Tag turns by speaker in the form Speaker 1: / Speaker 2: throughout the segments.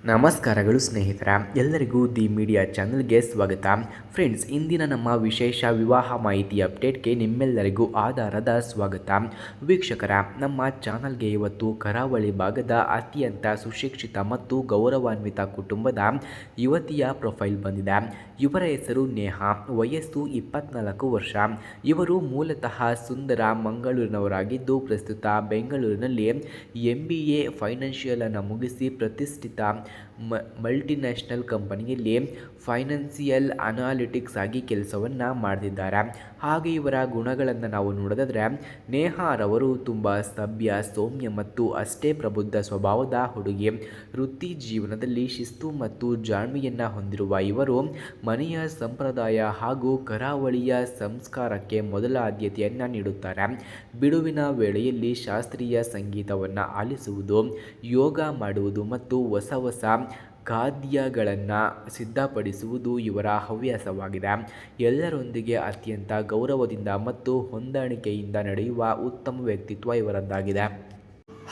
Speaker 1: ನಮಸ್ಕಾರಗಳು ಸ್ನೇಹಿತರ ಎಲ್ಲರಿಗೂ ದಿ ಮೀಡಿಯಾ ಚಾನಲ್ಗೆ ಸ್ವಾಗತ. ಫ್ರೆಂಡ್ಸ್, ಇಂದಿನ ನಮ್ಮ ವಿಶೇಷ ವಿವಾಹ ಮಾಹಿತಿ ಅಪ್ಡೇಟ್ಗೆ ನಿಮ್ಮೆಲ್ಲರಿಗೂ ಆಧಾರದ ಸ್ವಾಗತ. ವೀಕ್ಷಕರ, ನಮ್ಮ ಚಾನಲ್ಗೆ ಇವತ್ತು ಕರಾವಳಿ ಭಾಗದ ಅತ್ಯಂತ ಸುಶಿಕ್ಷಿತ ಮತ್ತು ಗೌರವಾನ್ವಿತ ಕುಟುಂಬದ ಯುವತಿಯ ಪ್ರೊಫೈಲ್ ಬಂದಿದೆ. ಇವರ ಹೆಸರು ನೇಹಾ, ವಯಸ್ಸು 24 ವರ್ಷ. ಇವರು ಮೂಲತಃ ಸುಂದರ ಮಂಗಳೂರಿನವರಾಗಿದ್ದು ಪ್ರಸ್ತುತ ಬೆಂಗಳೂರಿನಲ್ಲಿ MBA ಫೈನಾನ್ಷಿಯಲ್ ಅನ್ನು ಮುಗಿಸಿ ಪ್ರತಿಷ್ಠಿತ ಮಲ್ಟಿನ್ಯಾಷನಲ್ ಕಂಪನಿಯಲ್ಲಿ ಫೈನಾನ್ಸಿಯಲ್ ಅನಾಲಿಟಿಕ್ಸ್ ಆಗಿ ಕೆಲಸವನ್ನು ಮಾಡ್ತಿದ್ದಾರೆ. ಹಾಗೆ ಇವರ ಗುಣಗಳನ್ನು ನಾವು ನೋಡೋದಾದರೆ, ನೇಹಾರವರು ತುಂಬ ಸಭ್ಯ, ಸೌಮ್ಯ ಮತ್ತು ಅಷ್ಟೇ ಪ್ರಬುದ್ಧ ಸ್ವಭಾವದ ಹುಡುಗಿ. ವೃತ್ತಿ ಜೀವನದಲ್ಲಿ ಶಿಸ್ತು ಮತ್ತು ಜಾಣ್ಮೆಯನ್ನು ಹೊಂದಿರುವ ಇವರು ಮನೆಯ ಸಂಪ್ರದಾಯ ಹಾಗೂ ಕರಾವಳಿಯ ಸಂಸ್ಕಾರಕ್ಕೆ ಮೊದಲ ಆದ್ಯತೆಯನ್ನು ನೀಡುತ್ತಾರೆ. ಬಿಡುವಿನ ವೇಳೆಯಲ್ಲಿ ಶಾಸ್ತ್ರೀಯ ಸಂಗೀತವನ್ನು ಆಲಿಸುವುದು, ಯೋಗ ಮಾಡುವುದು ಮತ್ತು ಹೊಸ ಖಾದ್ಯಗಳನ್ನು ಸಿದ್ಧಪಡಿಸುವುದು ಇವರ ಹವ್ಯಾಸವಾಗಿದೆ. ಎಲ್ಲರೊಂದಿಗೆ ಅತ್ಯಂತ ಗೌರವದಿಂದ ಮತ್ತು ಹೊಂದಾಣಿಕೆಯಿಂದ ನಡೆಯುವ ಉತ್ತಮ ವ್ಯಕ್ತಿತ್ವ ಇವರದ್ದಾಗಿದೆ.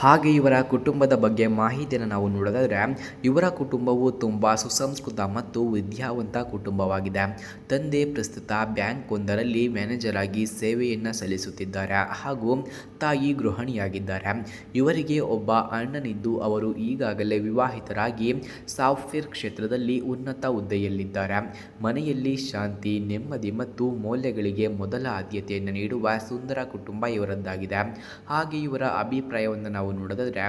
Speaker 1: ಹಾಗೆ ಇವರ ಕುಟುಂಬದ ಬಗ್ಗೆ ಮಾಹಿತಿಯನ್ನು ನಾವು ನೋಡೋದಾದರೆ, ಇವರ ಕುಟುಂಬವು ತುಂಬ ಸುಸಂಸ್ಕೃತ ಮತ್ತು ವಿದ್ಯಾವಂತ ಕುಟುಂಬವಾಗಿದೆ. ತಂದೆ ಪ್ರಸ್ತುತ ಬ್ಯಾಂಕ್ ಒಂದರಲ್ಲಿ ಮ್ಯಾನೇಜರ್ ಆಗಿ ಸೇವೆಯನ್ನು ಸಲ್ಲಿಸುತ್ತಿದ್ದಾರೆ ಹಾಗೂ ತಾಯಿ ಗೃಹಿಣಿಯಾಗಿದ್ದಾರೆ. ಇವರಿಗೆ ಒಬ್ಬ ಅಣ್ಣನಿದ್ದು ಅವರು ಈಗಾಗಲೇ ವಿವಾಹಿತರಾಗಿ ಸಾಫ್ಟ್ವೇರ್ ಕ್ಷೇತ್ರದಲ್ಲಿ ಉನ್ನತ ಹುದ್ದೆಯಲ್ಲಿದ್ದಾರೆ. ಮನೆಯಲ್ಲಿ ಶಾಂತಿ, ನೆಮ್ಮದಿ ಮತ್ತು ಮೌಲ್ಯಗಳಿಗೆ ಮೊದಲ ಆದ್ಯತೆಯನ್ನು ನೀಡುವ ಸುಂದರ ಕುಟುಂಬ ಇವರದ್ದಾಗಿದೆ. ಹಾಗೆ ಇವರ ಅಭಿಪ್ರಾಯವನ್ನು ನಾವು ನೋಡೋದಾದರೆ,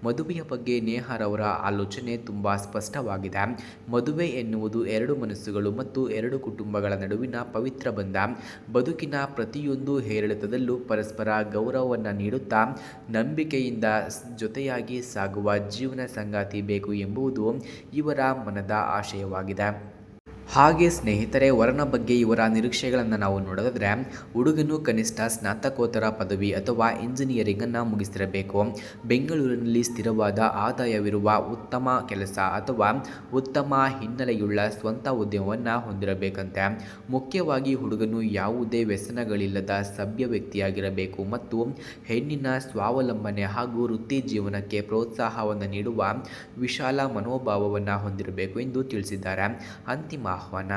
Speaker 1: ಮದುವೆಯ ಬಗ್ಗೆ ನೇಹಾರವರ ಆಲೋಚನೆ ತುಂಬ ಸ್ಪಷ್ಟವಾಗಿದೆ. ಮದುವೆ ಎನ್ನುವುದು ಎರಡು ಮನಸ್ಸುಗಳು ಮತ್ತು ಎರಡು ಕುಟುಂಬಗಳ ನಡುವಿನ ಪವಿತ್ರ ಬಂಧ. ಬದುಕಿನ ಪ್ರತಿಯೊಂದು ಏರಿಳಿತದಲ್ಲೂ ಪರಸ್ಪರ ಗೌರವವನ್ನು ನೀಡುತ್ತಾ ನಂಬಿಕೆಯಿಂದ ಜೊತೆಯಾಗಿ ಸಾಗುವ ಜೀವನ ಸಂಗಾತಿ ಬೇಕು ಎಂಬುದು ಇವರ ಮನದ ಆಶಯವಾಗಿದೆ. ಹಾಗೆ ಸ್ನೇಹಿತರೆ, ವರನ ಬಗ್ಗೆ ಇವರ ನಿರೀಕ್ಷೆಗಳನ್ನು ನಾವು ನೋಡೋದಾದರೆ, ಹುಡುಗನು ಕನಿಷ್ಠ ಸ್ನಾತಕೋತ್ತರ ಪದವಿ ಅಥವಾ ಇಂಜಿನಿಯರಿಂಗನ್ನು ಮುಗಿಸಿರಬೇಕು. ಬೆಂಗಳೂರಿನಲ್ಲಿ ಸ್ಥಿರವಾದ ಆದಾಯವಿರುವ ಉತ್ತಮ ಕೆಲಸ ಅಥವಾ ಉತ್ತಮ ಹಿನ್ನೆಲೆಯುಳ್ಳ ಸ್ವಂತ ಉದ್ಯಮವನ್ನು ಹೊಂದಿರಬೇಕಂತೆ. ಮುಖ್ಯವಾಗಿ ಹುಡುಗನು ಯಾವುದೇ ವ್ಯಸನಗಳಿಲ್ಲದ ಸಭ್ಯ ವ್ಯಕ್ತಿಯಾಗಿರಬೇಕು ಮತ್ತು ಹೆಣ್ಣಿನ ಸ್ವಾವಲಂಬನೆ ಹಾಗೂ ವೃತ್ತಿ ಜೀವನಕ್ಕೆ ಪ್ರೋತ್ಸಾಹವನ್ನು ನೀಡುವ ವಿಶಾಲ ಮನೋಭಾವವನ್ನು ಹೊಂದಿರಬೇಕು ಎಂದು ತಿಳಿಸಿದ್ದಾರೆ. ಅಂತಿಮ ಆಹ್ವಾನ.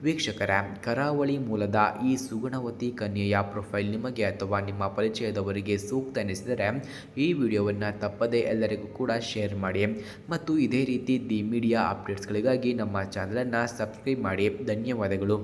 Speaker 1: ವೀಕ್ಷಕರ, ಕರಾವಳಿ ಮೂಲದ ಈ ಸುಗುಣವತಿ ಕನ್ಯೆಯ ಪ್ರೊಫೈಲ್ ನಿಮಗೆ ಅಥವಾ ನಿಮ್ಮ ಪರಿಚಯದವರಿಗೆ ಸೂಕ್ತ ಎನಿಸಿದರೆ ಈ ವಿಡಿಯೋವನ್ನು ತಪ್ಪದೇ ಎಲ್ಲರಿಗೂ ಕೂಡ ಶೇರ್ ಮಾಡಿ ಮತ್ತು ಇದೇ ರೀತಿ ದಿ ಮೀಡಿಯಾ ಅಪ್ಡೇಟ್ಸ್ಗಳಿಗಾಗಿ ನಮ್ಮ ಚಾನಲನ್ನು ಸಬ್ಸ್ಕ್ರೈಬ್ ಮಾಡಿ. ಧನ್ಯವಾದಗಳು.